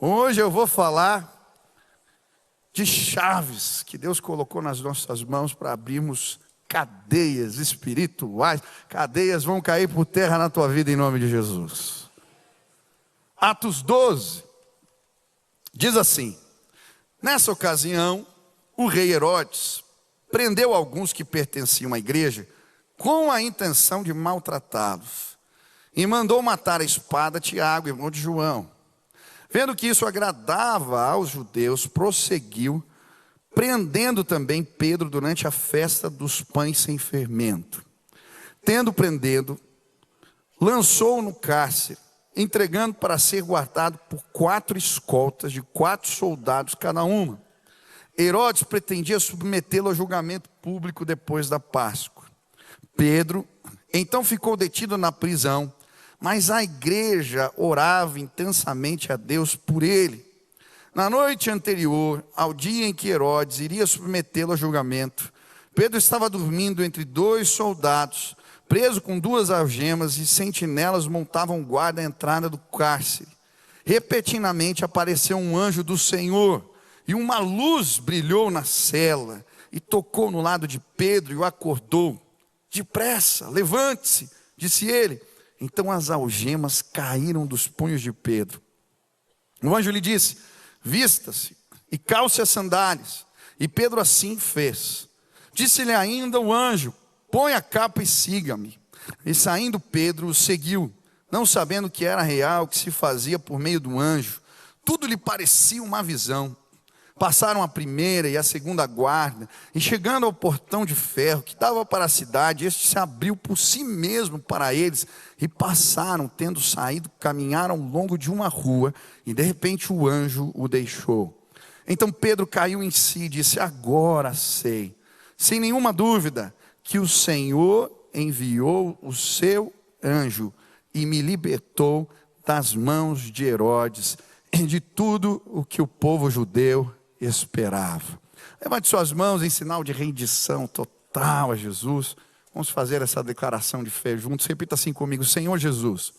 Hoje eu vou falar de chaves que Deus colocou nas nossas mãos para abrirmos cadeias espirituais. Cadeias vão cair por terra na tua vida em nome de Jesus. Atos 12 diz assim: nessa ocasião, o rei Herodes prendeu alguns que pertenciam à igreja com a intenção de maltratá-los e mandou matar a espada Tiago, irmão de João. Vendo que isso agradava aos judeus, prosseguiu, prendendo também Pedro durante a festa dos pães sem fermento. Tendo prendido, lançou-o no cárcere, entregando para ser guardado por 4 escoltas de 4 soldados cada uma. Herodes pretendia submetê-lo ao julgamento público depois da Páscoa. Pedro então ficou detido na prisão, mas a igreja orava intensamente a Deus por ele. Na noite anterior ao dia em que Herodes iria submetê-lo a julgamento, Pedro estava dormindo entre 2 soldados, preso com 2 algemas, e sentinelas montavam guarda à entrada do cárcere. Repentinamente apareceu um anjo do Senhor, e uma luz brilhou na cela, e tocou no lado de Pedro e o acordou. Depressa, levante-se, disse ele. Então as algemas caíram dos punhos de Pedro. O anjo lhe disse: vista-se e calce as sandálias. E Pedro assim fez. Disse-lhe ainda o anjo: põe a capa e siga-me. E saindo Pedro o seguiu, não sabendo que era real o que se fazia por meio do anjo. Tudo lhe parecia uma visão. Passaram a primeira e a segunda guarda, e chegando ao portão de ferro que dava para a cidade, este se abriu por si mesmo para eles, e passaram, tendo saído, caminharam ao longo de uma rua, e de repente o anjo o deixou. Então Pedro caiu em si e disse: agora sei, sem nenhuma dúvida, que o Senhor enviou o seu anjo, e me libertou das mãos de Herodes, e de tudo o que o povo judeu esperava. Levante suas mãos em sinal de rendição total a Jesus. Vamos fazer essa declaração de fé juntos. Repita assim comigo: Senhor Jesus,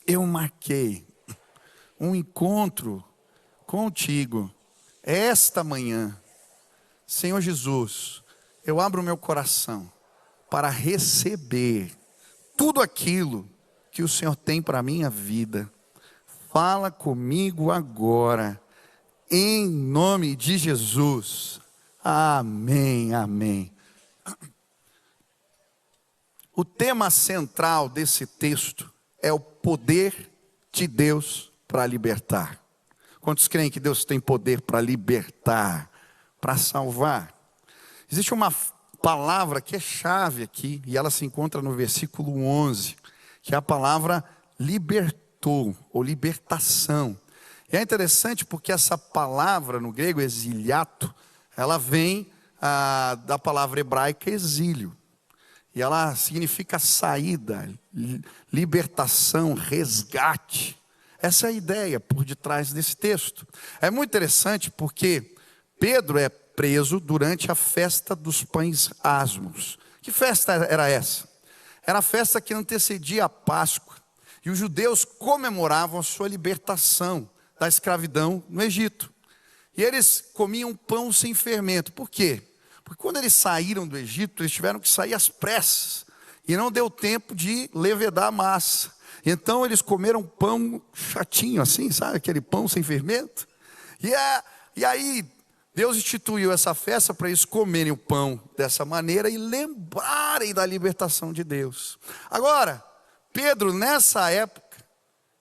eu marquei um encontro contigo esta manhã. Senhor Jesus, eu abro o meu coração para receber tudo aquilo que o Senhor tem para a minha vida. Fala comigo agora, em nome de Jesus. Amém, amém. O tema central desse texto é o poder de Deus para libertar. Quantos creem que Deus tem poder para libertar, para salvar? Existe uma palavra que é chave aqui, e ela se encontra no versículo 11, que é a palavra libertou, ou libertação. E é interessante porque essa palavra no grego, exiliato, ela vem da palavra hebraica exílio. E ela significa saída, libertação, resgate. Essa é a ideia por detrás desse texto. É muito interessante porque Pedro é preso durante a festa dos pães asmos. Que festa era essa? Era a festa que antecedia a Páscoa. E os judeus comemoravam a sua libertação da escravidão no Egito. E eles comiam pão sem fermento. Por quê? Porque quando eles saíram do Egito, eles tiveram que sair às pressas. E não deu tempo de levedar a massa. Então eles comeram pão chatinho assim, sabe? Aquele pão sem fermento. E aí Deus instituiu essa festa para eles comerem o pão dessa maneira e lembrarem da libertação de Deus. Agora, Pedro, nessa época,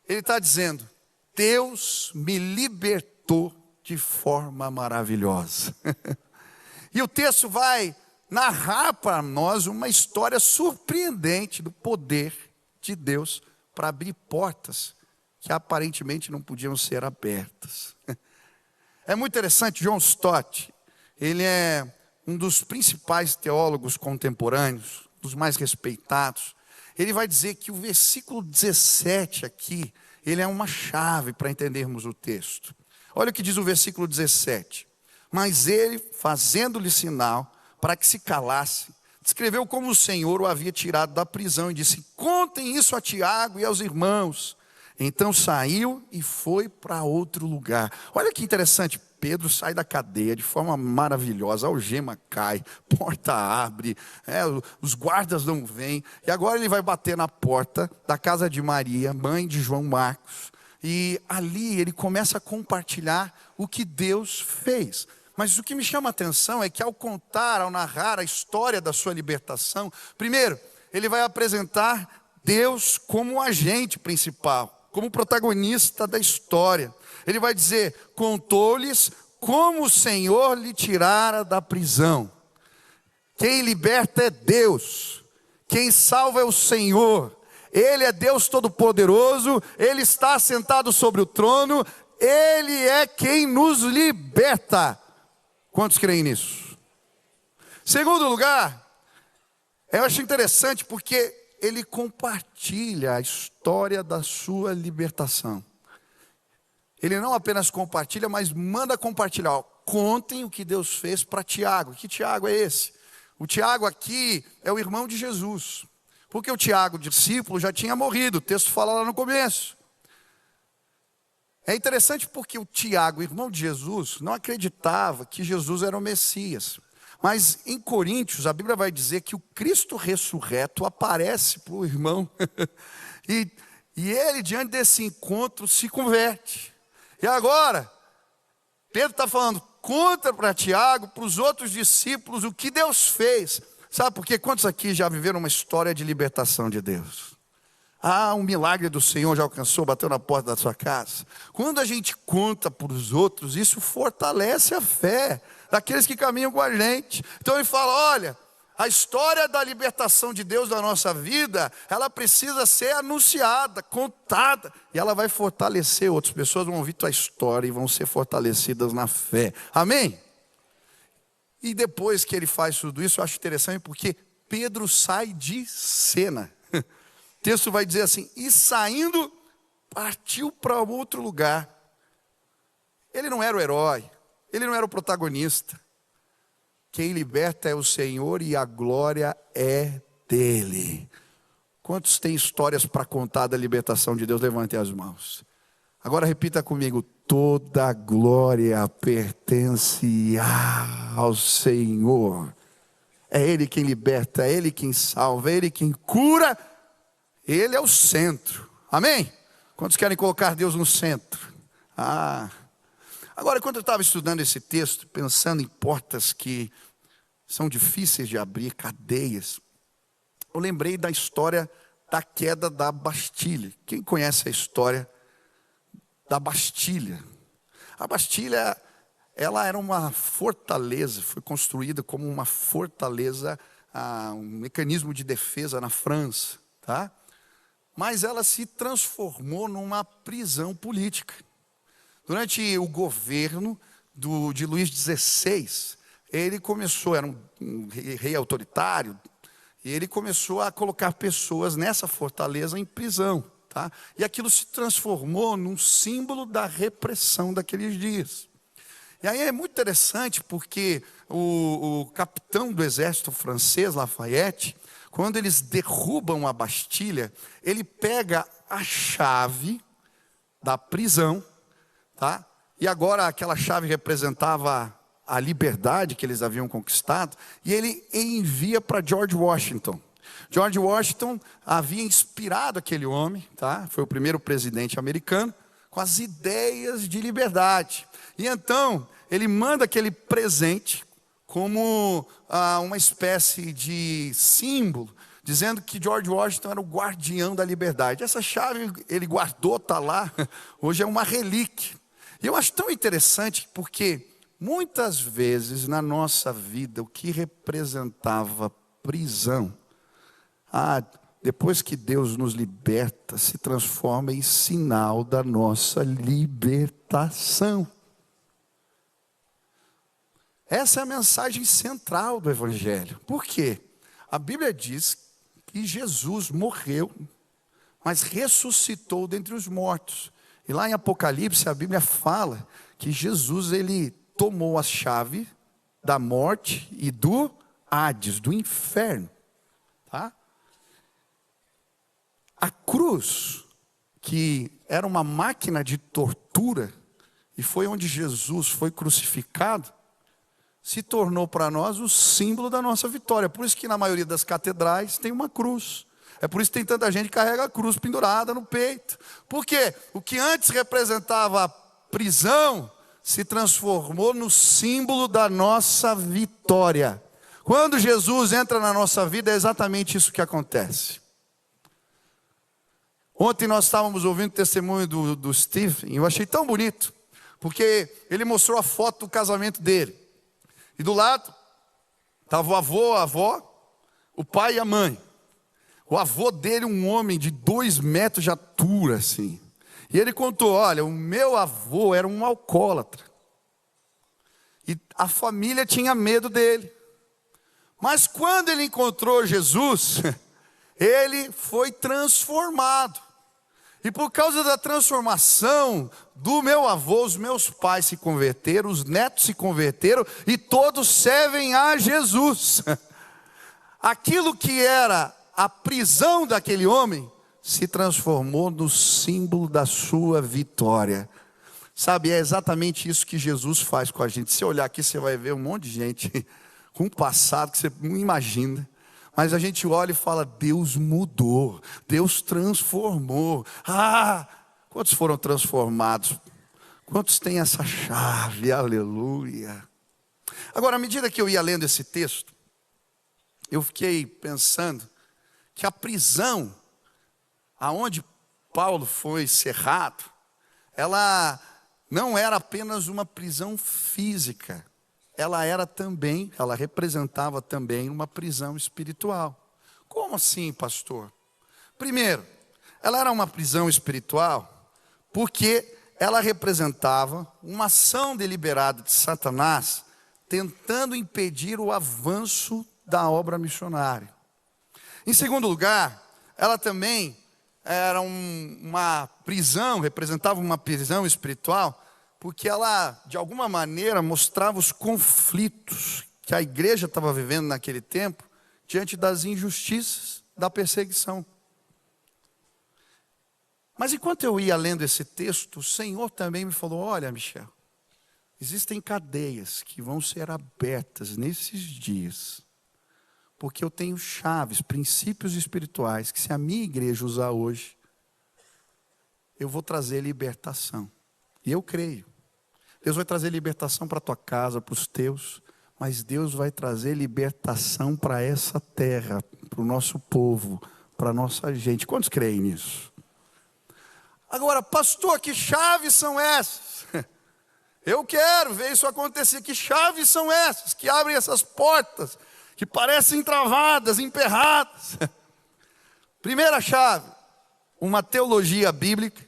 ele está dizendo: Deus me libertou de forma maravilhosa. E o texto vai narrar para nós uma história surpreendente do poder de Deus para abrir portas que aparentemente não podiam ser abertas. É muito interessante. John Stott, ele é um dos principais teólogos contemporâneos, dos mais respeitados. Ele vai dizer que o versículo 17 aqui, ele é uma chave para entendermos o texto. Olha o que diz o versículo 17. Mas ele, fazendo-lhe sinal para que se calasse, descreveu como o Senhor o havia tirado da prisão e disse: contem isso a Tiago e aos irmãos. Então saiu e foi para outro lugar. Olha que interessante, Pedro sai da cadeia de forma maravilhosa, a algema cai, porta abre, os guardas não vêm, e agora ele vai bater na porta da casa de Maria, mãe de João Marcos, e ali ele começa a compartilhar o que Deus fez. Mas o que me chama a atenção é que ao contar, ao narrar a história da sua libertação, primeiro, ele vai apresentar Deus como o agente principal, como protagonista da história. Ele vai dizer, contou-lhes como o Senhor lhe tirara da prisão. Quem liberta é Deus, quem salva é o Senhor. Ele é Deus Todo-Poderoso, Ele está sentado sobre o trono, Ele é quem nos liberta. Quantos creem nisso? Segundo lugar, eu acho interessante porque ele compartilha a história da sua libertação. Ele não apenas compartilha, mas manda compartilhar. Contem o que Deus fez para Tiago. Que Tiago é esse? O Tiago aqui é o irmão de Jesus. Porque o Tiago, discípulo, já tinha morrido. O texto fala lá no começo. É interessante porque o Tiago, irmão de Jesus, não acreditava que Jesus era o Messias. Mas em Coríntios, a Bíblia vai dizer que o Cristo ressurreto aparece para o irmão. e ele, diante desse encontro, se converte. E agora, Pedro está falando, conta para Tiago, para os outros discípulos, o que Deus fez. Sabe por quê? Quantos aqui já viveram uma história de libertação de Deus? Um milagre do Senhor já alcançou, bateu na porta da sua casa. Quando a gente conta para os outros, isso fortalece a fé daqueles que caminham com a gente. Então ele fala, olha, a história da libertação de Deus da nossa vida, ela precisa ser anunciada, contada, e ela vai fortalecer outras pessoas, vão ouvir tua história e vão ser fortalecidas na fé. Amém? E depois que ele faz tudo isso, eu acho interessante porque Pedro sai de cena. O texto vai dizer assim, e saindo, partiu para outro lugar. Ele não era o herói, ele não era o protagonista. Quem liberta é o Senhor e a glória é dele. Quantos têm histórias para contar da libertação de Deus? Levantem as mãos. Agora repita comigo, toda glória pertence ao Senhor. É Ele quem liberta, é Ele quem salva, é Ele quem cura. Ele é o centro, amém? Quantos querem colocar Deus no centro? Agora, quando eu estava estudando esse texto, pensando em portas que são difíceis de abrir, cadeias, eu lembrei da história da queda da Bastilha. Quem conhece a história da Bastilha? A Bastilha, ela era uma fortaleza, foi construída como uma fortaleza, um mecanismo de defesa na França, tá? Mas ela se transformou numa prisão política. Durante o governo de Luís XVI, ele começou, era um rei autoritário, e ele começou a colocar pessoas nessa fortaleza em prisão. Tá? E aquilo se transformou num símbolo da repressão daqueles dias. E aí é muito interessante porque o capitão do exército francês, Lafayette, quando eles derrubam a Bastilha, ele pega a chave da prisão, tá? E agora aquela chave representava a liberdade que eles haviam conquistado, e ele envia para George Washington. George Washington havia inspirado aquele homem, tá? Foi o primeiro presidente americano, com as ideias de liberdade. E então, ele manda aquele presente como uma espécie de símbolo, dizendo que George Washington era o guardião da liberdade. Essa chave ele guardou, está lá, hoje é uma relíquia. E eu acho tão interessante porque muitas vezes na nossa vida o que representava prisão, depois que Deus nos liberta, se transforma em sinal da nossa libertação. Essa é a mensagem central do Evangelho. Por quê? A Bíblia diz que Jesus morreu, mas ressuscitou dentre os mortos. E lá em Apocalipse a Bíblia fala que Jesus ele tomou a chave da morte e do Hades, do inferno. Tá? A cruz, que era uma máquina de tortura, e foi onde Jesus foi crucificado, se tornou para nós o símbolo da nossa vitória. Por isso que na maioria das catedrais tem uma cruz. É por isso que tem tanta gente que carrega a cruz pendurada no peito. Por quê? O que antes representava a prisão se transformou no símbolo da nossa vitória. Quando Jesus entra na nossa vida, é exatamente isso que acontece. Ontem nós estávamos ouvindo o testemunho do Stephen, e eu achei tão bonito, porque ele mostrou a foto do casamento dele. E do lado estava o avô, a avó, o pai e a mãe. O avô dele, um homem de 2 metros de altura, assim. E ele contou, olha, o meu avô era um alcoólatra. E a família tinha medo dele. Mas quando ele encontrou Jesus, ele foi transformado. E por causa da transformação do meu avô, os meus pais se converteram, os netos se converteram e todos servem a Jesus. Aquilo que era a prisão daquele homem se transformou no símbolo da sua vitória. Sabe, é exatamente isso que Jesus faz com a gente. Se olhar aqui, você vai ver um monte de gente com um passado que você não imagina. Mas a gente olha e fala, Deus mudou, Deus transformou. Ah, quantos foram transformados? Quantos têm essa chave? Aleluia. Agora, à medida que eu ia lendo esse texto, eu fiquei pensando que a prisão, aonde Paulo foi cerrado, ela não era apenas uma prisão física. Ela representava também uma prisão espiritual. Como assim, pastor? Primeiro, ela era uma prisão espiritual porque ela representava uma ação deliberada de Satanás tentando impedir o avanço da obra missionária. Em segundo lugar, ela também era uma prisão, representava uma prisão espiritual, porque ela, de alguma maneira, mostrava os conflitos que a igreja estava vivendo naquele tempo, diante das injustiças, da perseguição. Mas enquanto eu ia lendo esse texto, o Senhor também me falou, olha, Michel, existem cadeias que vão ser abertas nesses dias, porque eu tenho chaves, princípios espirituais, que se a minha igreja usar hoje, eu vou trazer libertação. E eu creio. Deus vai trazer libertação para a tua casa, para os teus, mas Deus vai trazer libertação para essa terra, para o nosso povo, para a nossa gente. Quantos creem nisso? Agora, pastor, que chaves são essas? Eu quero ver isso acontecer. Que chaves são essas que abrem essas portas, que parecem travadas, emperradas? Primeira chave, uma teologia bíblica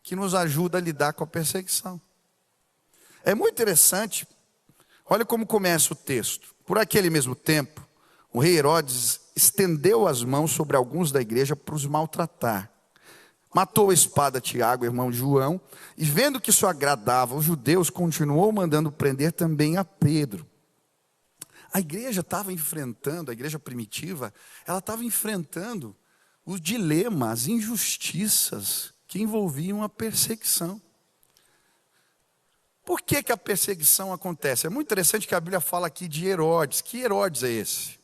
que nos ajuda a lidar com a perseguição. É muito interessante, olha como começa o texto. Por aquele mesmo tempo, o rei Herodes estendeu as mãos sobre alguns da igreja para os maltratar. Matou a espada Tiago, irmão de João, e vendo que isso agradava os judeus, continuou mandando prender também a Pedro. A igreja estava enfrentando, a igreja primitiva, ela estava enfrentando os dilemas, as injustiças que envolviam a perseguição. Por que a perseguição acontece? É muito interessante que a Bíblia fala aqui de Herodes. Que Herodes é esse?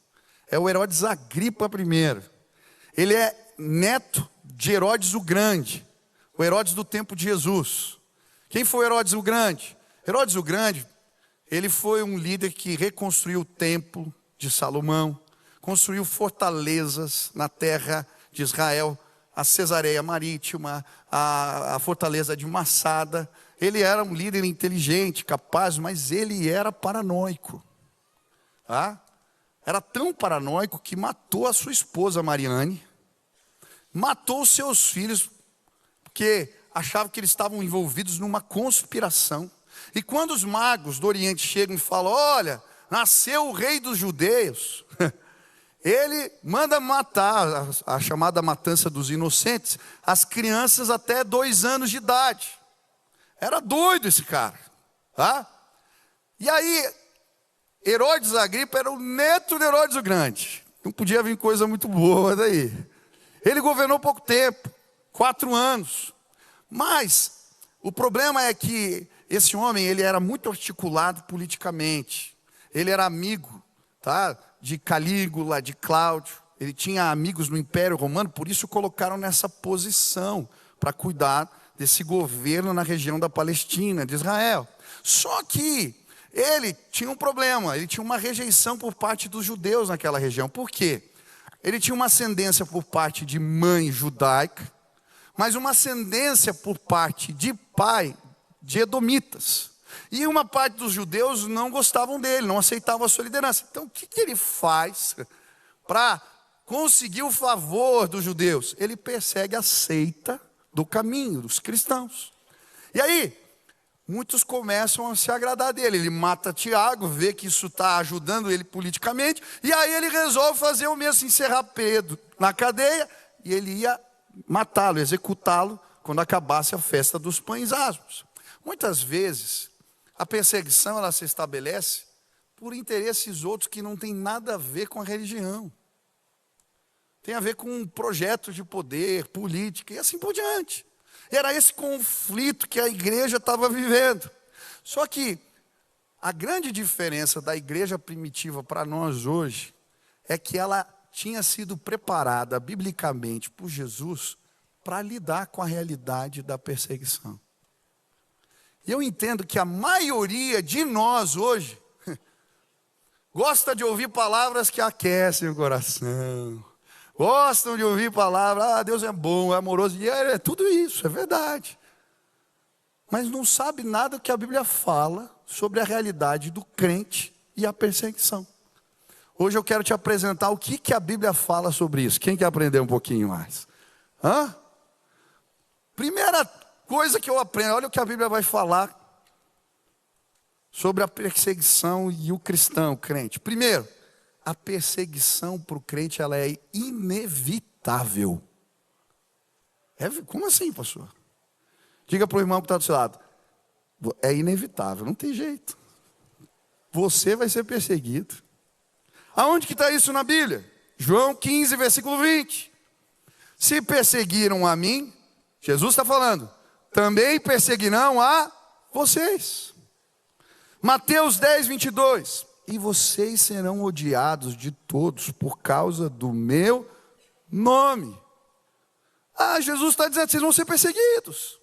É o Herodes Agripa I. Ele é neto de Herodes o Grande, o Herodes do tempo de Jesus. Quem foi Herodes o Grande? Herodes o Grande, ele foi um líder que reconstruiu o templo de Salomão, construiu fortalezas na terra de Israel, a Cesareia Marítima, a fortaleza de Massada. Ele era um líder inteligente, capaz, mas ele era paranoico. Era tão paranoico que matou a sua esposa Mariane, matou os seus filhos, porque achava que eles estavam envolvidos numa conspiração. E quando os magos do Oriente chegam e falam, olha, nasceu o rei dos judeus, ele manda matar, a chamada matança dos inocentes, as crianças até 2 anos de idade. Era doido esse cara. E aí, Herodes Agripa era o neto de Herodes o Grande. Não podia vir coisa muito boa daí. Ele governou pouco tempo, 4 anos. Mas o problema é que esse homem, ele era muito articulado politicamente. Ele era amigo, tá, de Calígula, de Cláudio. Ele tinha amigos no Império Romano, por isso o colocaram nessa posição, para cuidar desse governo na região da Palestina, de Israel. Só que ele tinha um problema, ele tinha uma rejeição por parte dos judeus naquela região. Por quê? Ele tinha uma ascendência por parte de mãe judaica, mas uma ascendência por parte de pai de edomitas. E uma parte dos judeus não gostavam dele, não aceitavam a sua liderança. Então o que ele faz para conseguir o favor dos judeus? Ele persegue a seita do caminho, dos cristãos. E aí, muitos começam a se agradar dele. Ele mata Tiago, vê que isso está ajudando ele politicamente, e aí ele resolve fazer o mesmo, encerrar Pedro na cadeia, e ele ia matá-lo, executá-lo, quando acabasse a festa dos pães asmos. Muitas vezes, a perseguição ela se estabelece por interesses outros que não tem nada a ver com a religião. Tem a ver com um projeto de poder, política e assim por diante. E era esse conflito que a igreja estava vivendo. Só que a grande diferença da igreja primitiva para nós hoje é que ela tinha sido preparada biblicamente por Jesus para lidar com a realidade da perseguição. E eu entendo que a maioria de nós hoje gosta de ouvir palavras que aquecem o coração. Gostam de ouvir palavras, Deus é bom, é amoroso. E é tudo isso, é verdade. Mas não sabe nada que a Bíblia fala sobre a realidade do crente e a perseguição. Hoje eu quero te apresentar o que a Bíblia fala sobre isso. Quem quer aprender um pouquinho mais? Primeira coisa que eu aprendo, olha o que a Bíblia vai falar sobre a perseguição e o cristão, o crente. Primeiro, a perseguição para o crente ela é inevitável. Como assim, pastor? Diga para o irmão que está do seu lado. É inevitável, não tem jeito. Você vai ser perseguido. Aonde que está isso na Bíblia? João 15, versículo 20. Se perseguiram a mim, Jesus está falando, também perseguirão a vocês. Mateus 10, 22. E vocês serão odiados de todos por causa do meu nome. Jesus está dizendo, vocês vão ser perseguidos.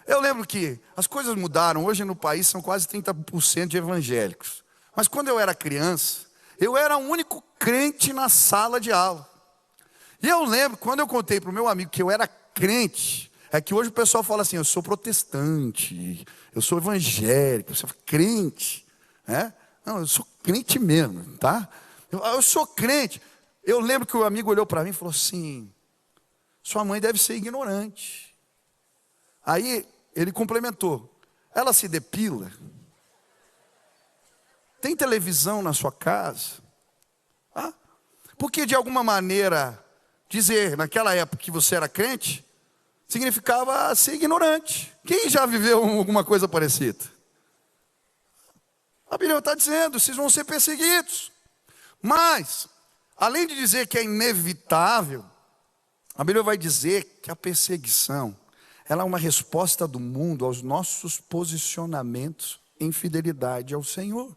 Eu lembro que as coisas mudaram, hoje no país são quase 30% de evangélicos. Mas quando eu era criança, eu era o único crente na sala de aula. E eu lembro, quando eu contei para o meu amigo que eu era crente, é que hoje o pessoal fala assim, eu sou protestante, eu sou evangélico, eu sou crente, né? Não, eu sou crente mesmo, tá? Eu sou crente. Eu lembro que o amigo olhou para mim e falou assim, sua mãe deve ser ignorante. Aí ele complementou, ela se depila? Tem televisão na sua casa? Porque de alguma maneira, dizer naquela época que você era crente, significava ser ignorante. Quem já viveu alguma coisa parecida? A Bíblia está dizendo, vocês vão ser perseguidos. Mas, além de dizer que é inevitável, a Bíblia vai dizer que a perseguição, ela é uma resposta do mundo aos nossos posicionamentos em fidelidade ao Senhor.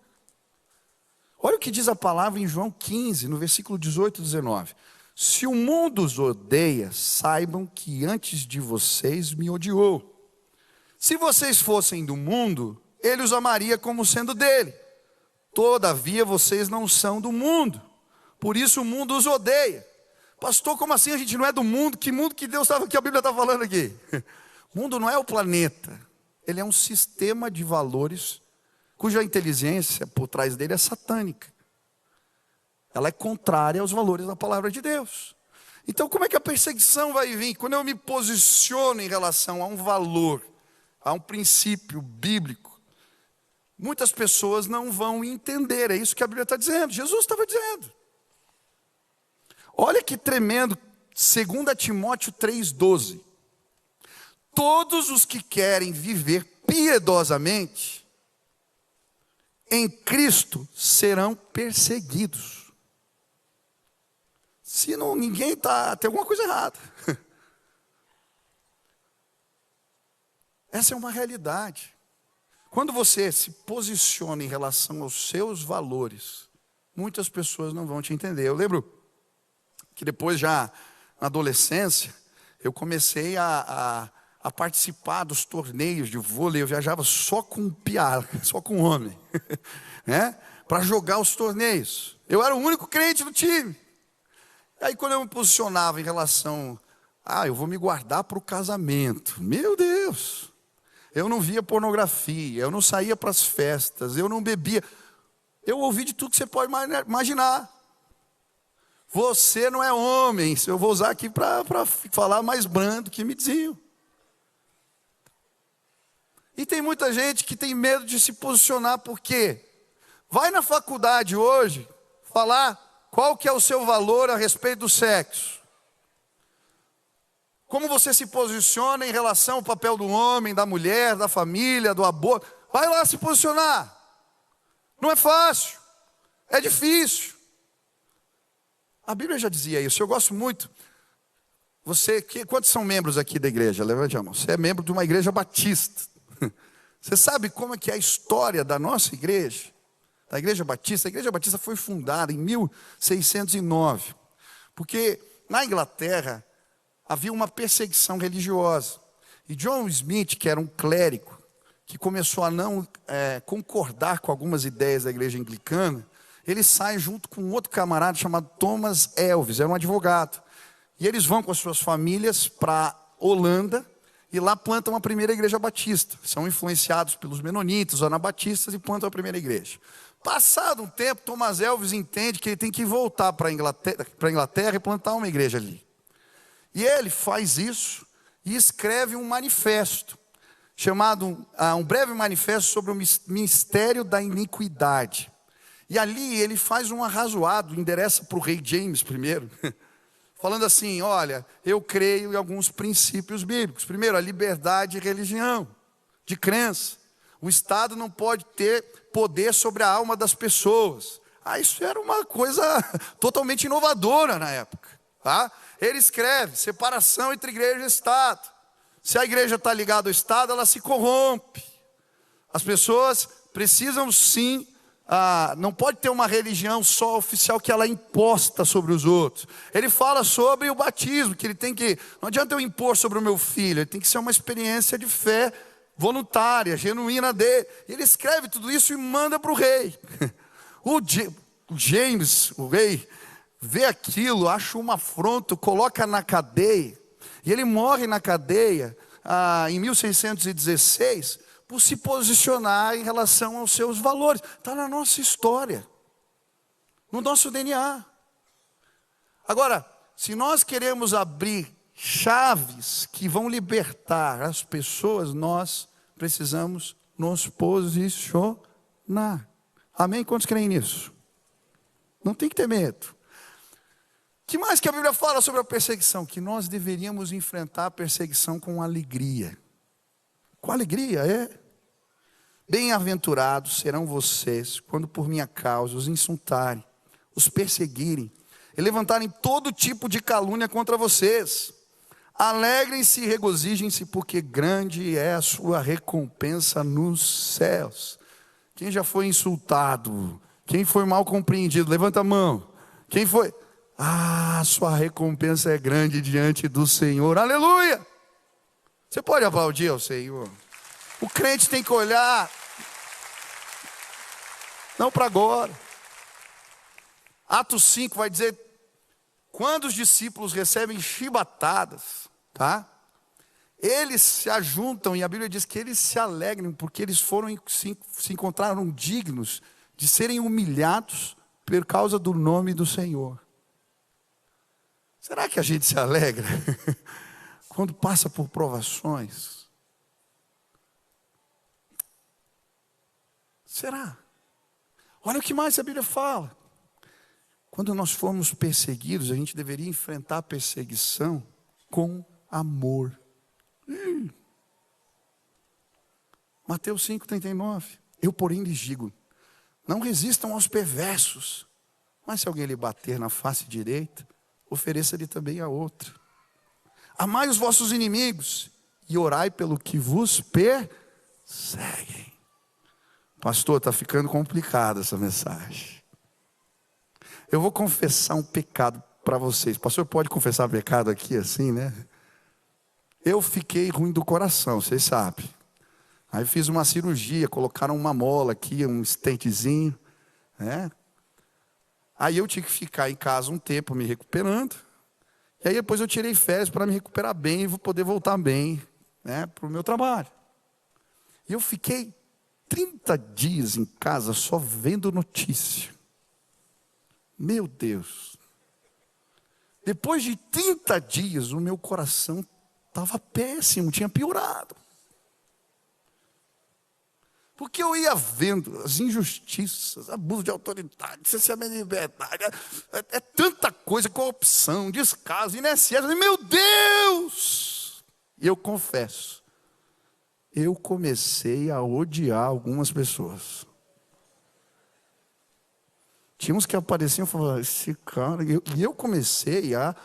Olha o que diz a palavra em João 15, no versículo 18 e 19. Se o mundo os odeia, saibam que antes de vocês me odiou. Se vocês fossem do mundo, ele os amaria como sendo dele. Todavia vocês não são do mundo, por isso o mundo os odeia. Pastor, como assim a gente não é do mundo? Que mundo que Deus estava, que a Bíblia está falando aqui? O mundo não é o planeta, ele é um sistema de valores cuja inteligência por trás dele é satânica. Ela é contrária aos valores da palavra de Deus. Então como é que a perseguição vai vir? Quando eu me posiciono em relação a um valor, a um princípio bíblico, muitas pessoas não vão entender, é isso que a Bíblia está dizendo, Jesus estava dizendo. Olha que tremendo, 2 Timóteo 3,12. Todos os que querem viver piedosamente em Cristo serão perseguidos. Se não, ninguém tem alguma coisa errada. Essa é uma realidade. Quando você se posiciona em relação aos seus valores, muitas pessoas não vão te entender. Eu lembro que depois, já na adolescência, eu comecei a participar dos torneios de vôlei. Eu viajava só com piá, só com homem, né? Para jogar os torneios. Eu era o único crente do time. Aí quando eu me posicionava em relação, eu vou me guardar para o casamento. Meu Deus! Eu não via pornografia, eu não saía para as festas, eu não bebia. Eu ouvi de tudo que você pode imaginar. Você não é homem. Eu vou usar aqui para falar mais brando que me diziam. E tem muita gente que tem medo de se posicionar, porque vai na faculdade hoje falar qual que é o seu valor a respeito do sexo. Como você se posiciona em relação ao papel do homem, da mulher, da família, do aborto. Vai lá se posicionar. Não é fácil, é difícil. A Bíblia já dizia isso. Eu gosto muito. Quantos são membros aqui da igreja? Levante a mão. Você é membro de uma igreja batista. Você sabe como é que é a história da nossa igreja? Da igreja batista? A igreja batista foi fundada em 1609. Porque na Inglaterra havia uma perseguição religiosa. E John Smith, que era um clérigo, que começou a não concordar com algumas ideias da igreja anglicana, ele sai junto com um outro camarada chamado Thomas Elvis, era um advogado. E eles vão com as suas famílias para Holanda, e lá plantam a primeira igreja batista. São influenciados pelos menonitas, os anabatistas, e plantam a primeira igreja. Passado um tempo, Thomas Elvis entende que ele tem que voltar para a Inglaterra e plantar uma igreja ali. E ele faz isso e escreve um manifesto, chamado um breve manifesto sobre o mistério da iniquidade. E ali ele faz um arrazoado, endereça para o rei James I, falando assim: olha, eu creio em alguns princípios bíblicos. Primeiro, a liberdade de religião, de crença. O Estado não pode ter poder sobre a alma das pessoas. Isso era uma coisa totalmente inovadora na época, tá? Ele escreve: separação entre igreja e Estado. Se a igreja está ligada ao Estado, ela se corrompe. As pessoas precisam sim, não pode ter uma religião só oficial que ela é imposta sobre os outros. Ele fala sobre o batismo, que ele tem que, não adianta eu impor sobre o meu filho, ele tem que ser uma experiência de fé voluntária, genuína dele. Ele escreve tudo isso e manda para o rei. O James, o rei, vê aquilo, acha uma afronta, coloca na cadeia. E ele morre na cadeia em 1616 por se posicionar em relação aos seus valores. Está na nossa história, no nosso DNA. Agora, se nós queremos abrir chaves que vão libertar as pessoas, nós precisamos nos posicionar. Amém? Quantos creem nisso? Não tem que ter medo. O que mais que a Bíblia fala sobre a perseguição? Que nós deveríamos enfrentar a perseguição com alegria. Com alegria, Bem-aventurados serão vocês, quando por minha causa os insultarem, os perseguirem, e levantarem todo tipo de calúnia contra vocês. Alegrem-se e regozijem-se, porque grande é a sua recompensa nos céus. Quem já foi insultado? Quem foi mal compreendido? Levanta a mão. Quem foi? Sua recompensa é grande diante do Senhor. Aleluia! Você pode aplaudir ao Senhor. O crente tem que olhar, não para agora. Atos 5 vai dizer, quando os discípulos recebem chibatadas, tá? Eles se ajuntam, e a Bíblia diz que eles se alegram, porque eles se encontraram dignos de serem humilhados por causa do nome do Senhor. Será que a gente se alegra quando passa por provações? Será? Olha o que mais a Bíblia fala. Quando nós formos perseguidos, a gente deveria enfrentar a perseguição com amor. Mateus 5,39. Eu, porém, lhes digo: não resistam aos perversos, mas se alguém lhe bater na face direita, ofereça-lhe também a outra. Amai os vossos inimigos e orai pelo que vos perseguem. Pastor, está ficando complicada essa mensagem. Eu vou confessar um pecado para vocês. Pastor, pode confessar pecado aqui assim, né? Eu fiquei ruim do coração, vocês sabem. Aí fiz uma cirurgia, colocaram uma mola aqui, um stentezinho, né? Aí eu tinha que ficar em casa um tempo me recuperando. E aí depois eu tirei férias para me recuperar bem e poder voltar bem, né, para o meu trabalho. E eu fiquei 30 dias em casa só vendo notícia. Meu Deus. Depois de 30 dias, o meu coração estava péssimo, tinha piorado. Porque eu ia vendo as injustiças, abuso de autoridade, cerceamento de liberdade, é tanta coisa, corrupção, descaso, INSS, meu Deus! E eu confesso, eu comecei a odiar algumas pessoas. Tinha uns que apareciam e falavam, esse cara... E eu comecei a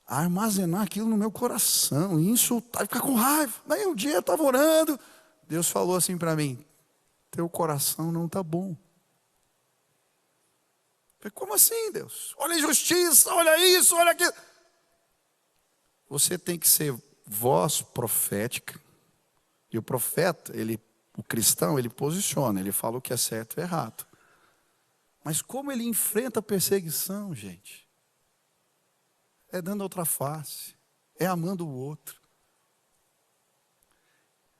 armazenar aquilo no meu coração, e insultar, e ficar com raiva. Daí um dia eu estava orando, Deus falou assim para mim, teu coração não está bom. Eu falei, como assim, Deus? Olha a injustiça, olha isso, olha aquilo. Você tem que ser voz profética. E o profeta, o cristão, ele posiciona, ele fala o que é certo e errado. Mas como ele enfrenta a perseguição, gente? É dando outra face, é amando o outro.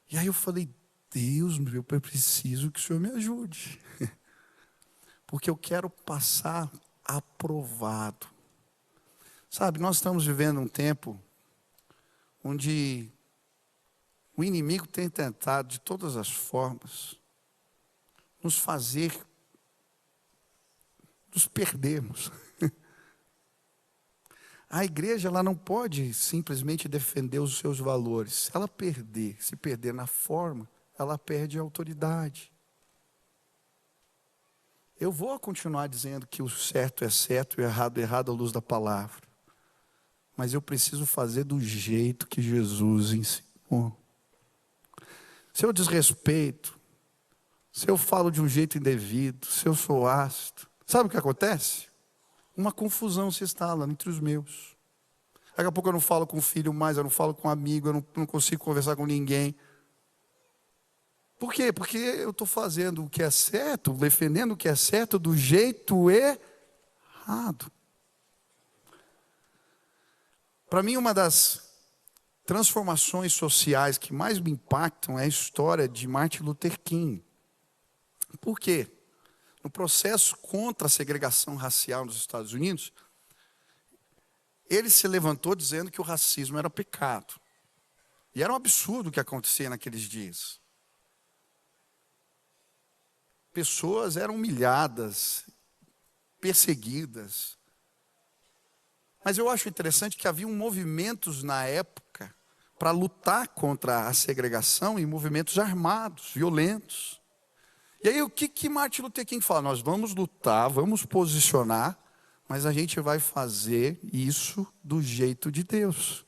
E aí eu falei, Deus, eu preciso que o Senhor me ajude. Porque eu quero passar aprovado. Sabe, nós estamos vivendo um tempo onde o inimigo tem tentado de todas as formas nos fazer nos perdermos. A igreja, ela não pode simplesmente defender os seus valores. Se ela se perder na forma, ela perde a autoridade. Eu vou continuar dizendo que o certo é certo e o errado é errado à luz da palavra. Mas eu preciso fazer do jeito que Jesus ensinou. Se eu desrespeito, se eu falo de um jeito indevido, se eu sou ácido, sabe o que acontece? Uma confusão se instala entre os meus. Daqui a pouco eu não falo com o filho mais, eu não falo com um amigo, eu não consigo conversar com ninguém. Por quê? Porque eu estou fazendo o que é certo, defendendo o que é certo do jeito errado. Para mim, uma das transformações sociais que mais me impactam é a história de Martin Luther King. Por quê? No processo contra a segregação racial nos Estados Unidos, ele se levantou dizendo que o racismo era pecado. E era um absurdo o que acontecia naqueles dias. Pessoas eram humilhadas, perseguidas. Mas eu acho interessante que haviam movimentos na época para lutar contra a segregação e movimentos armados, violentos. E aí o que Martin Luther King fala? Nós vamos lutar, vamos posicionar, mas a gente vai fazer isso do jeito de Deus,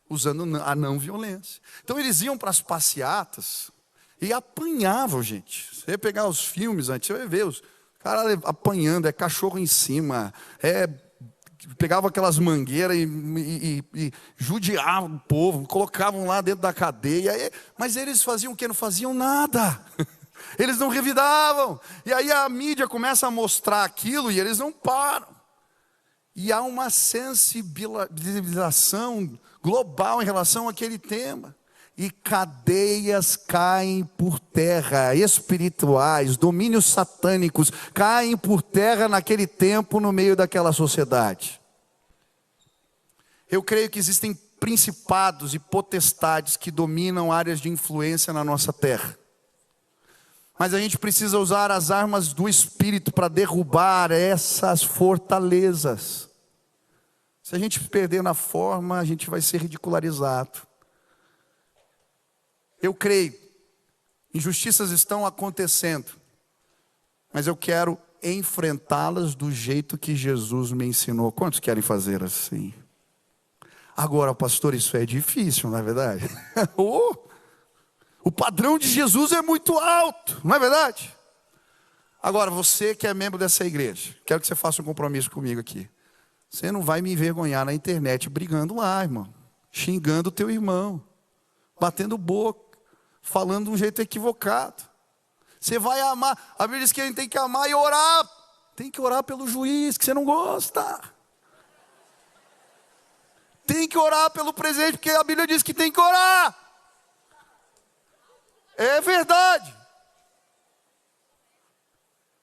usando a não violência. Então eles iam para as passeatas e apanhavam, gente. Você ia pegar os filmes antes, você vai ver os caras apanhando, cachorro em cima, pegava aquelas mangueiras e judiavam o povo, colocavam lá dentro da cadeia. Mas eles faziam o quê? Não faziam nada. Eles não revidavam. E aí a mídia começa a mostrar aquilo e eles não param. E há uma sensibilização global em relação àquele tema. E cadeias caem por terra, espirituais, domínios satânicos caem por terra naquele tempo no meio daquela sociedade. Eu creio que existem principados e potestades que dominam áreas de influência na nossa terra. Mas a gente precisa usar as armas do Espírito para derrubar essas fortalezas. Se a gente perder na forma, a gente vai ser ridicularizado. Eu creio, injustiças estão acontecendo, mas eu quero enfrentá-las do jeito que Jesus me ensinou. Quantos querem fazer assim? Agora, pastor, isso é difícil, não é verdade? O padrão de Jesus é muito alto, não é verdade? Agora, você que é membro dessa igreja, quero que você faça um compromisso comigo aqui. Você não vai me envergonhar na internet brigando lá, irmão. Xingando o teu irmão. Batendo boca. Falando de um jeito equivocado. Você vai amar. A Bíblia diz que a gente tem que amar e orar. Tem que orar pelo juiz que você não gosta. Tem que orar pelo presidente, porque a Bíblia diz que tem que orar. É verdade.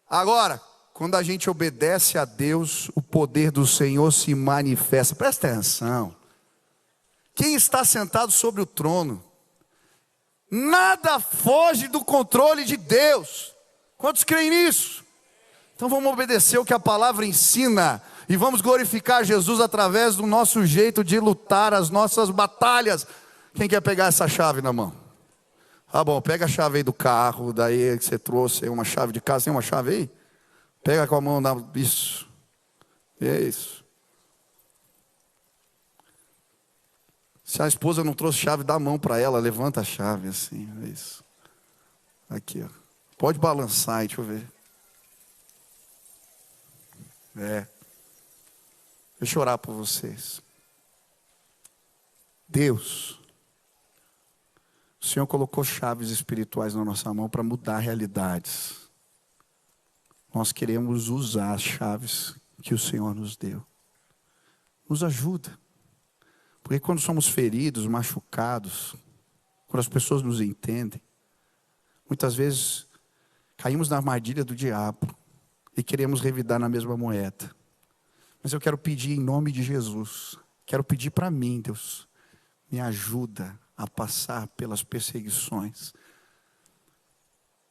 Agora, quando a gente obedece a Deus, o poder do Senhor se manifesta. Presta atenção. Quem está sentado sobre o trono, nada foge do controle de Deus. Quantos creem nisso? Então vamos obedecer o que a palavra ensina. E vamos glorificar Jesus através do nosso jeito de lutar as nossas batalhas. Quem quer pegar essa chave na mão? Ah, bom, pega a chave aí do carro, daí que você trouxe uma chave de casa, tem uma chave aí? Pega com a mão, isso. É isso. Se a esposa não trouxe chave, dá a mão para ela, levanta a chave assim, é isso. Aqui, ó. Pode balançar aí, deixa eu ver. Deixa eu orar por vocês. Deus, o Senhor colocou chaves espirituais na nossa mão para mudar realidades. Nós queremos usar as chaves que o Senhor nos deu. Nos ajuda. Porque quando somos feridos, machucados, quando as pessoas nos entendem, muitas vezes caímos na armadilha do diabo e queremos revidar na mesma moeda. Mas eu quero pedir em nome de Jesus, quero pedir para mim, Deus, me ajuda a passar pelas perseguições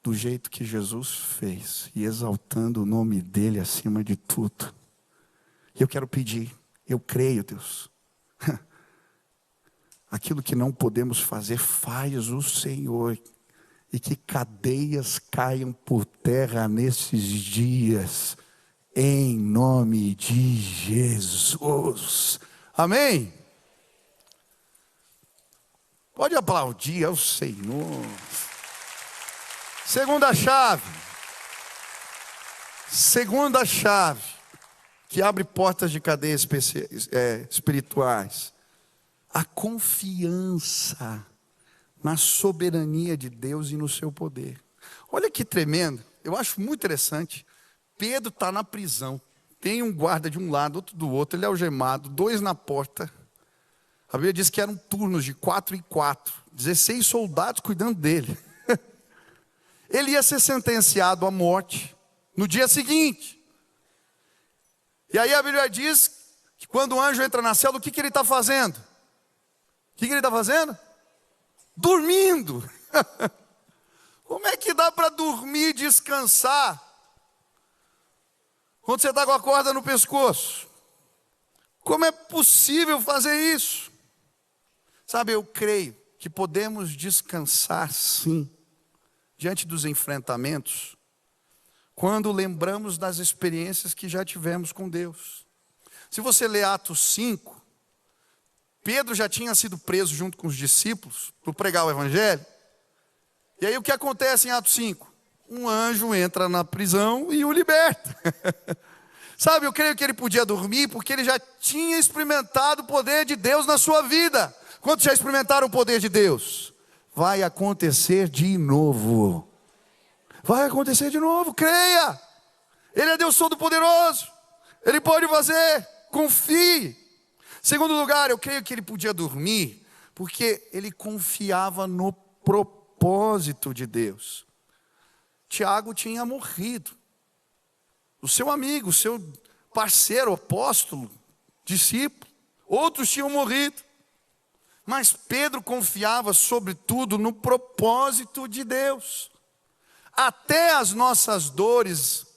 do jeito que Jesus fez e exaltando o nome dele acima de tudo. E eu quero pedir, eu creio, Deus, aquilo que não podemos fazer, faz o Senhor, e que cadeias caiam por terra nesses dias, em nome de Jesus. Amém? Pode aplaudir ao Senhor. Segunda chave, que abre portas de cadeias espirituais. A confiança na soberania de Deus e no seu poder. Olha que tremendo, eu acho muito interessante. Pedro está na prisão, tem um guarda de um lado, outro do outro, ele é algemado, 2 na porta. A Bíblia diz que eram turnos de 4 em 4, 16 soldados cuidando dele. Ele ia ser sentenciado à morte no dia seguinte. E aí a Bíblia diz que quando o anjo entra na cela, o que ele está fazendo? O que ele está fazendo? Dormindo. Como é que dá para dormir e descansar quando você está com a corda no pescoço? Como é possível fazer isso? Sabe, eu creio que podemos descansar sim, diante dos enfrentamentos, quando lembramos das experiências que já tivemos com Deus. Se você ler Atos 5, Pedro já tinha sido preso junto com os discípulos para pregar o evangelho. E aí o que acontece em Atos 5? Um anjo entra na prisão e o liberta. Sabe, eu creio que ele podia dormir porque ele já tinha experimentado o poder de Deus na sua vida. Quantos já experimentaram o poder de Deus? Vai acontecer de novo. Vai acontecer de novo, creia. Ele é Deus Todo-Poderoso. Ele pode fazer, confie. Segundo lugar, eu creio que ele podia dormir porque ele confiava no propósito de Deus. Tiago tinha morrido. O seu amigo, o seu parceiro, apóstolo, discípulo, outros tinham morrido. Mas Pedro confiava sobretudo no propósito de Deus. Até as nossas dores,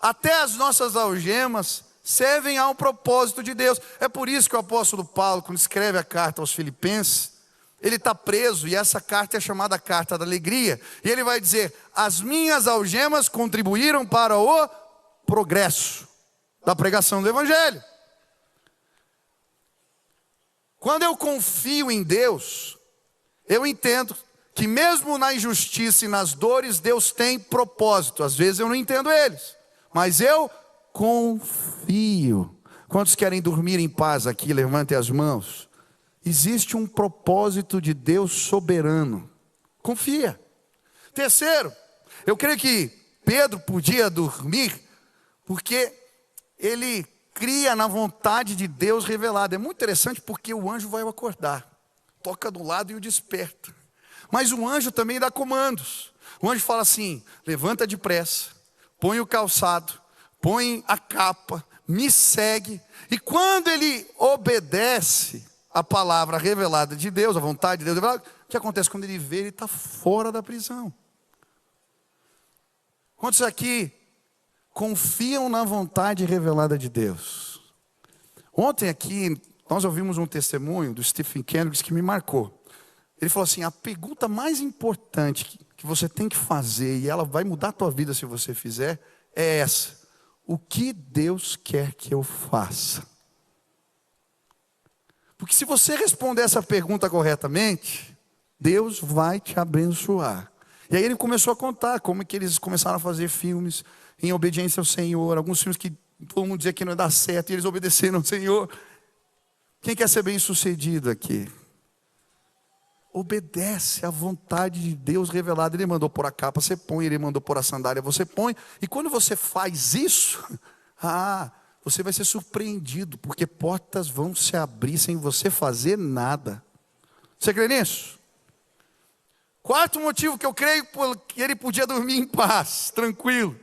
até as nossas algemas servem ao propósito de Deus. É por isso que o apóstolo Paulo, quando escreve a carta aos Filipenses, ele está preso e essa carta é chamada Carta da Alegria. E ele vai dizer: as minhas algemas contribuíram para o progresso da pregação do Evangelho. Quando eu confio em Deus, eu entendo que mesmo na injustiça e nas dores, Deus tem propósito. Às vezes eu não entendo eles, mas eu confio. Quantos querem dormir em paz aqui? Levantem as mãos. Existe um propósito de Deus soberano. Confia. Terceiro, eu creio que Pedro podia dormir porque ele cria na vontade de Deus revelada. É muito interessante porque o anjo vai o acordar, toca do lado e o desperta. Mas o anjo também dá comandos. O anjo fala assim: levanta depressa, põe o calçado, põe a capa, me segue. E quando ele obedece a palavra revelada de Deus, a vontade de Deus revelada, o que acontece? Quando ele vê, ele está fora da prisão. Quantos aqui confiam na vontade revelada de Deus? Ontem aqui, nós ouvimos um testemunho do Stephen Kendricks que me marcou. Ele falou assim: a pergunta mais importante que você tem que fazer, e ela vai mudar a tua vida se você fizer, é essa: o que Deus quer que eu faça? Porque se você responder essa pergunta corretamente, Deus vai te abençoar. E aí ele começou a contar como é que eles começaram a fazer filmes em obediência ao Senhor. Alguns filmes que todo mundo dizia que não ia dar certo, e eles obedeceram ao Senhor. Quem quer ser bem sucedido aqui? Obedece à vontade de Deus revelada. Ele mandou pôr a capa, você põe. Ele mandou pôr a sandália, você põe. E quando você faz isso, você vai ser surpreendido, porque portas vão se abrir sem você fazer nada. Você crê nisso? Quarto motivo que eu creio que ele podia dormir em paz, tranquilo,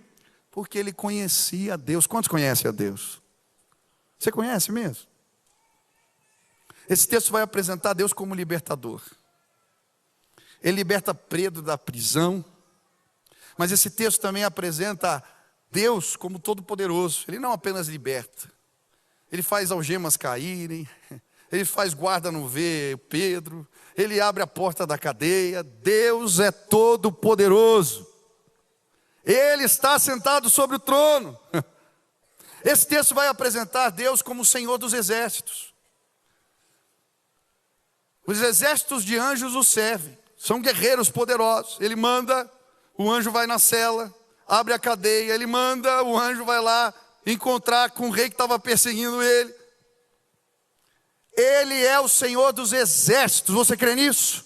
porque ele conhecia a Deus. Quantos conhecem a Deus? Você conhece mesmo? Esse texto vai apresentar Deus como libertador. Ele liberta Pedro da prisão, mas esse texto também apresenta Deus como todo-poderoso. Ele não apenas liberta, ele faz algemas caírem, ele faz guarda não ver Pedro, ele abre a porta da cadeia. Deus é todo-poderoso, ele está sentado sobre o trono. Esse texto vai apresentar Deus como o Senhor dos exércitos. Os exércitos de anjos o servem, são guerreiros poderosos. Ele manda, o anjo vai na cela, abre a cadeia. Ele manda, o anjo vai lá encontrar com o rei que estava perseguindo ele. Ele é o Senhor dos exércitos. Você crê nisso?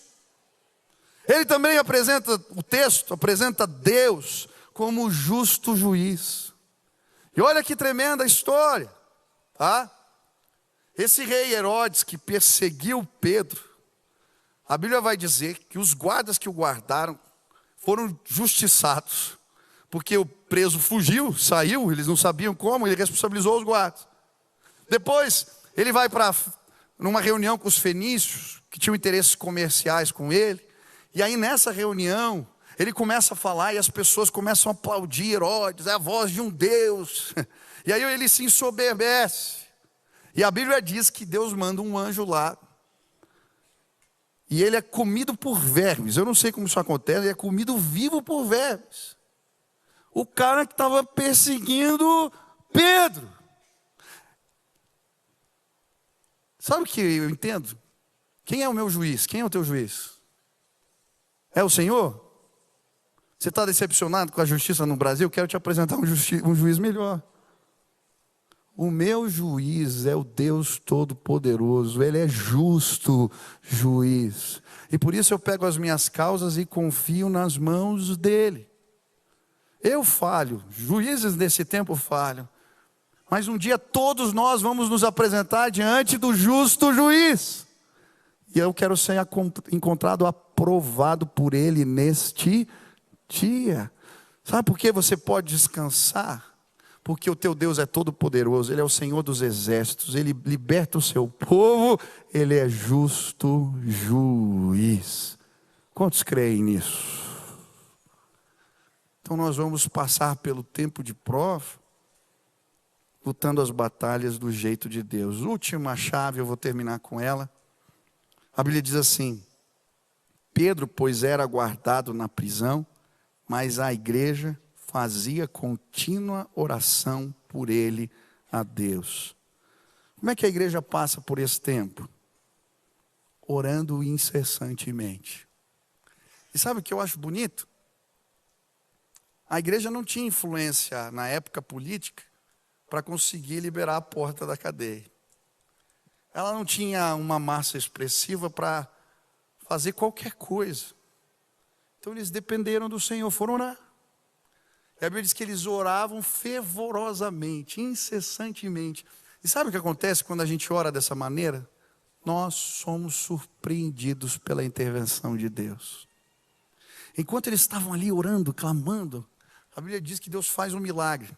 Ele também apresenta, o texto apresenta Deus como o justo juiz. E olha que tremenda história, tá? Esse rei Herodes que perseguiu Pedro, a Bíblia vai dizer que os guardas que o guardaram foram justiçados, porque o preso fugiu, saiu, eles não sabiam como, ele responsabilizou os guardas. Depois ele vai para numa reunião com os fenícios, que tinham interesses comerciais com ele, e aí nessa reunião, ele começa a falar e as pessoas começam a aplaudir Herodes, é a voz de um Deus, e aí ele se ensoberbece, e a Bíblia diz que Deus manda um anjo lá, e ele é comido por vermes. Eu não sei como isso acontece, ele é comido vivo por vermes. O cara que estava perseguindo Pedro. Sabe o que eu entendo? Quem é o meu juiz? Quem é o teu juiz? É o Senhor? Você está decepcionado com a justiça no Brasil? Quero te apresentar um juiz melhor. O meu juiz é o Deus Todo-Poderoso. Ele é justo juiz. E por isso eu pego as minhas causas e confio nas mãos dele. Eu falho, juízes desse tempo falham. Mas um dia todos nós vamos nos apresentar diante do justo juiz. E eu quero ser encontrado aprovado por ele neste dia. Sabe por que você pode descansar? Porque o teu Deus é todo poderoso, Ele é o Senhor dos exércitos, Ele liberta o seu povo, Ele é justo juiz. Quantos creem nisso? Então nós vamos passar pelo tempo de prova, lutando as batalhas do jeito de Deus. Última chave, eu vou terminar com ela. A Bíblia diz assim: Pedro, pois, era guardado na prisão, mas a igreja fazia contínua oração por ele a Deus. Como é que a igreja passa por esse tempo? orando incessantemente. E sabe o que eu acho bonito? A igreja não tinha influência na época política para conseguir liberar a porta da cadeia. Ela não tinha uma massa expressiva para fazer qualquer coisa. Então eles dependeram do Senhor, foram orar. E a Bíblia diz que eles oravam fervorosamente, incessantemente. E sabe o que acontece quando a gente ora dessa maneira? Nós somos surpreendidos pela intervenção de Deus. Enquanto eles estavam ali orando, clamando, a Bíblia diz que Deus faz um milagre.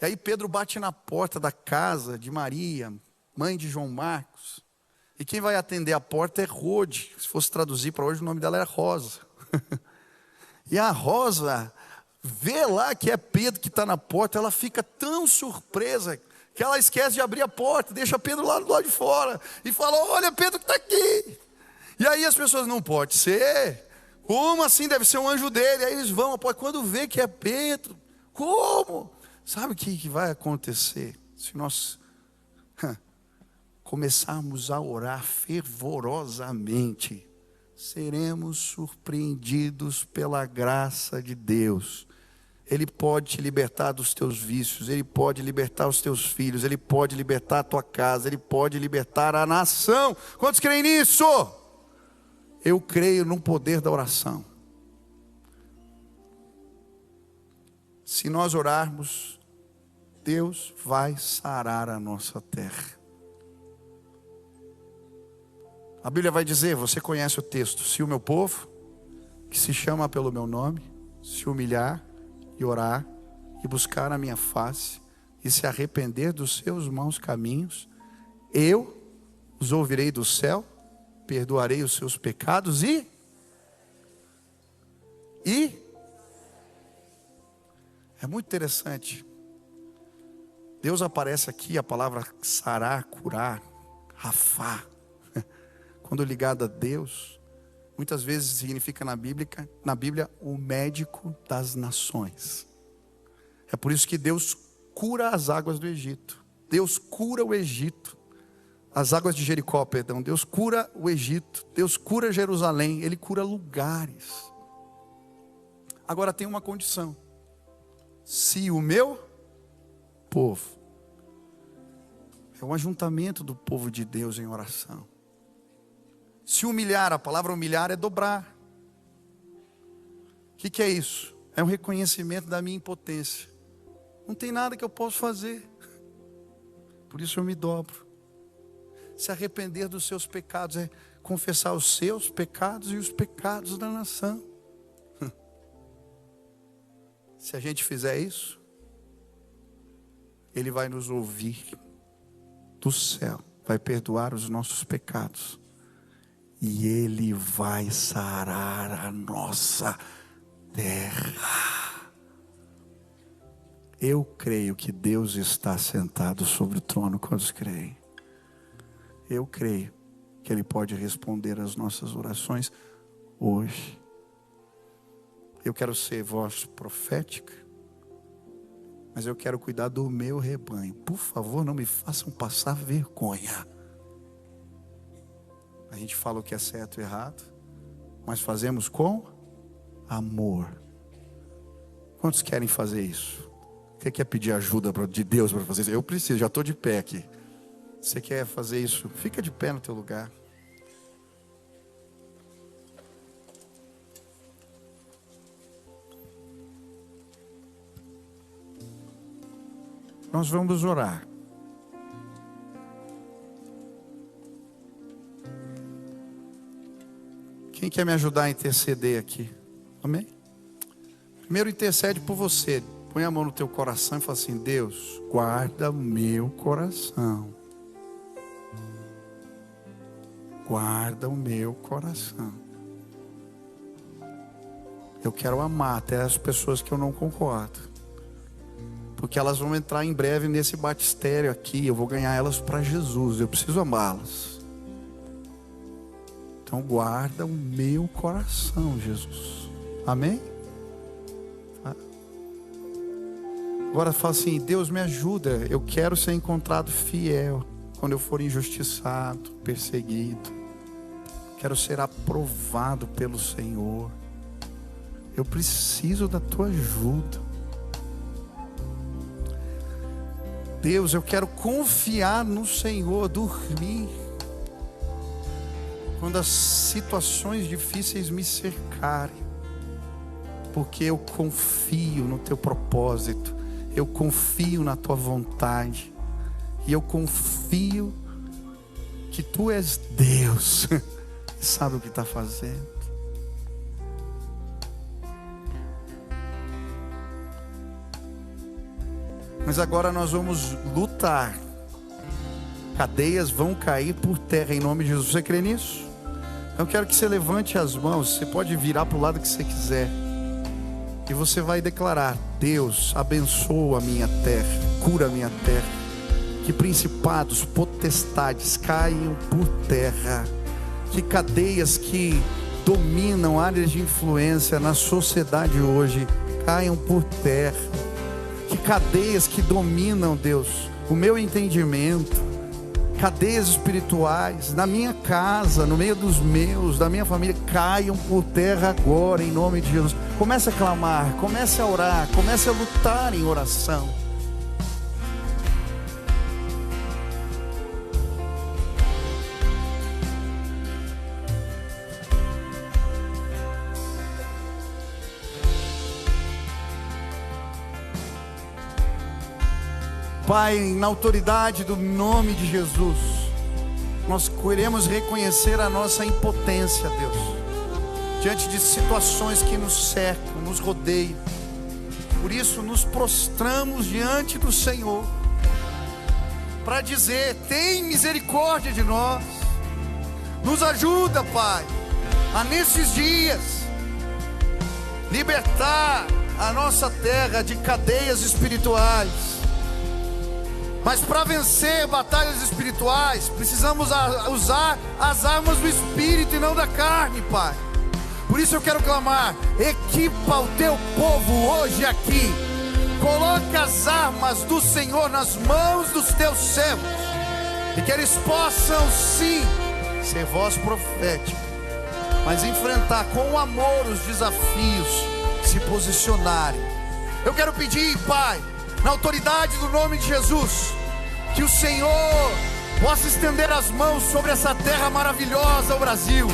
E aí Pedro bate na porta da casa de Maria, mãe de João Marcos. E quem vai atender a porta é Rode. Se fosse traduzir para hoje, o nome dela era Rosa. E a Rosa vê lá que é Pedro que está na porta. Ela fica tão surpresa que ela esquece de abrir a porta. Deixa Pedro lá do lado de fora. E fala, olha, Pedro que está aqui. E aí as pessoas, não pode ser. Como assim? Deve ser um anjo dele. Aí eles vão, quando vê que é Pedro. Como? Sabe o que vai acontecer? Se nós começarmos a orar fervorosamente, seremos surpreendidos pela graça de Deus. Ele pode te libertar dos teus vícios, Ele pode libertar os teus filhos, Ele pode libertar a tua casa, Ele pode libertar a nação. Quantos creem nisso? Eu creio no poder da oração. Se nós orarmos, Deus vai sarar a nossa terra. A Bíblia vai dizer, você conhece o texto, se o meu povo, que se chama pelo meu nome, se humilhar e orar, e buscar a minha face, e se arrepender dos seus maus caminhos, eu os ouvirei do céu, perdoarei os seus pecados e é muito interessante. Deus aparece aqui, a palavra sarar, curar, rafá, quando ligado a Deus, muitas vezes significa na Bíblia, o médico das nações. É por isso que Deus cura as águas do Egito. Deus cura o Egito. As águas de Jericó, perdão. Deus cura o Egito. Deus cura Jerusalém. Ele cura lugares. Agora tem uma condição. Se o meu povo, é um ajuntamento do povo de Deus em oração. Se humilhar, a palavra humilhar é dobrar. O que é isso? É um reconhecimento da minha impotência. Não tem nada que eu possa fazer. Por isso eu me dobro. Se arrepender dos seus pecados é confessar os seus pecados e os pecados da nação. Se a gente fizer isso, Ele vai nos ouvir do céu, vai perdoar os nossos pecados. E Ele vai sarar a nossa terra. Eu creio que Deus está sentado sobre o trono. Quantos creem? Eu creio que Ele pode responder às nossas orações hoje. Eu quero ser voz profética, mas eu quero cuidar do meu rebanho. Por favor, não me façam passar vergonha. A gente fala o que é certo e errado, mas fazemos com amor. Quantos querem fazer isso? Você quer pedir ajuda de Deus para fazer isso? Eu preciso, já estou de pé aqui. Você quer fazer isso? Fica de pé no teu lugar. Nós vamos orar. Quem quer me ajudar a interceder aqui? Amém? Primeiro intercede por você. Põe a mão no teu coração e fala assim: Deus, guarda o meu coração. Guarda o meu coração. Eu quero amar até as pessoas que eu não concordo, porque elas vão entrar em breve nesse batistério aqui. Eu vou ganhar elas para Jesus. Eu preciso amá-las. Então guarda o meu coração, Jesus. Amém? Agora fala assim: Deus me ajuda. Eu quero ser encontrado fiel. quando eu for injustiçado, perseguido. Quero ser aprovado pelo Senhor. Eu preciso da tua ajuda. Deus, eu quero confiar no Senhor, dormir quando as situações difíceis me cercarem, porque eu confio no teu propósito, eu confio na tua vontade, e eu confio que tu és Deus, e sabe o que está fazendo. Mas agora nós vamos lutar. Cadeias vão cair por terra em nome de Jesus. Você crê nisso? Eu quero que você levante as mãos. Você pode virar para o lado que você quiser. E você vai declarar: Deus, abençoa a minha terra, cura a minha terra. Que principados, potestades caiam por terra. Que cadeias que dominam áreas de influência na sociedade hoje caiam por terra. Que cadeias que dominam, Deus, o meu entendimento, cadeias espirituais, na minha casa, no meio dos meus, da minha família, caiam por terra agora, em nome de Jesus. Comece a clamar, comece a orar, comece a lutar em oração. Pai, na autoridade do nome de Jesus, nós queremos reconhecer a nossa impotência, Deus, diante de situações que nos cercam, nos rodeiam. Por isso nos prostramos diante do Senhor, para dizer: tem misericórdia de nós. Nos ajuda, Pai, a nesses dias libertar a nossa terra de cadeias espirituais. Mas para vencer batalhas espirituais, precisamos usar as armas do Espírito e não da carne, Pai. Por isso eu quero clamar: equipa o teu povo hoje aqui. Coloca as armas do Senhor nas mãos dos teus servos, e que eles possam sim ser voz profética, mas enfrentar com amor os desafios, se posicionarem. Eu quero pedir, Pai, na autoridade do nome de Jesus, que o Senhor possa estender as mãos sobre essa terra maravilhosa, o Brasil.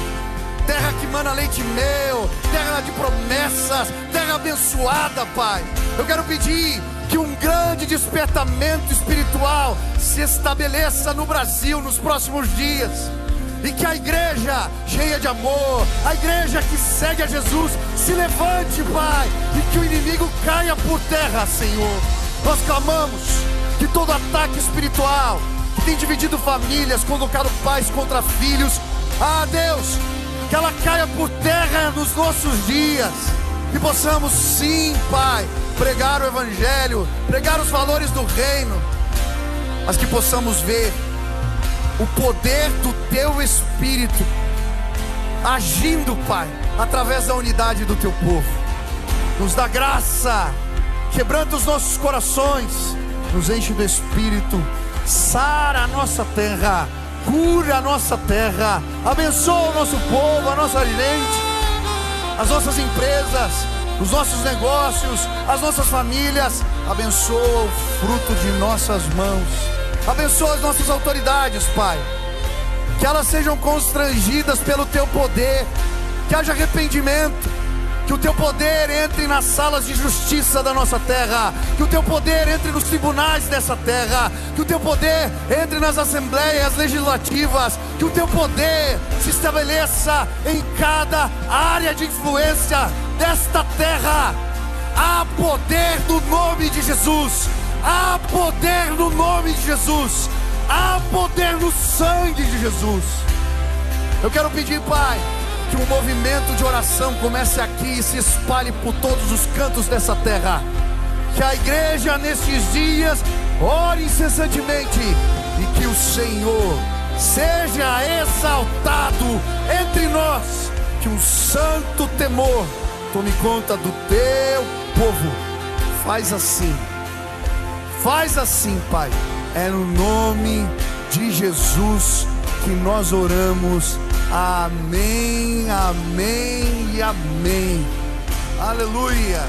Terra que mana leite e mel, terra de promessas, terra abençoada, Pai. Eu quero pedir que um grande despertamento espiritual se estabeleça no Brasil nos próximos dias. E que a igreja cheia de amor, a igreja que segue a Jesus, se levante, Pai, e que o inimigo caia por terra, Senhor. Nós clamamos que todo ataque espiritual que tem dividido famílias, colocado pais contra filhos, Deus, que ela caia por terra nos nossos dias, e possamos sim, Pai, pregar o Evangelho, pregar os valores do reino, mas que possamos ver o poder do Teu Espírito agindo, Pai, através da unidade do Teu povo. Nos dá graça, quebranta os nossos corações, nos enche do Espírito, sara a nossa terra, cura a nossa terra, abençoa o nosso povo, a nossa gente, as nossas empresas, os nossos negócios, as nossas famílias. Abençoa o fruto de nossas mãos, abençoa as nossas autoridades, Pai, que elas sejam constrangidas pelo Teu poder, que haja arrependimento, que o Teu poder entre nas salas de justiça da nossa terra, que o Teu poder entre nos tribunais dessa terra, que o Teu poder entre nas assembleias legislativas, que o Teu poder se estabeleça em cada área de influência desta terra. Há poder no nome de Jesus, há poder no nome de Jesus, há poder no sangue de Jesus. Eu quero pedir, Pai, que um movimento de oração comece aqui e se espalhe por todos os cantos dessa terra. Que a igreja nestes dias ore incessantemente, e que o Senhor seja exaltado entre nós. Que um santo temor tome conta do Teu povo. Faz assim, Pai, é no nome de Jesus que nós oramos. Amém, amém e amém. Aleluia.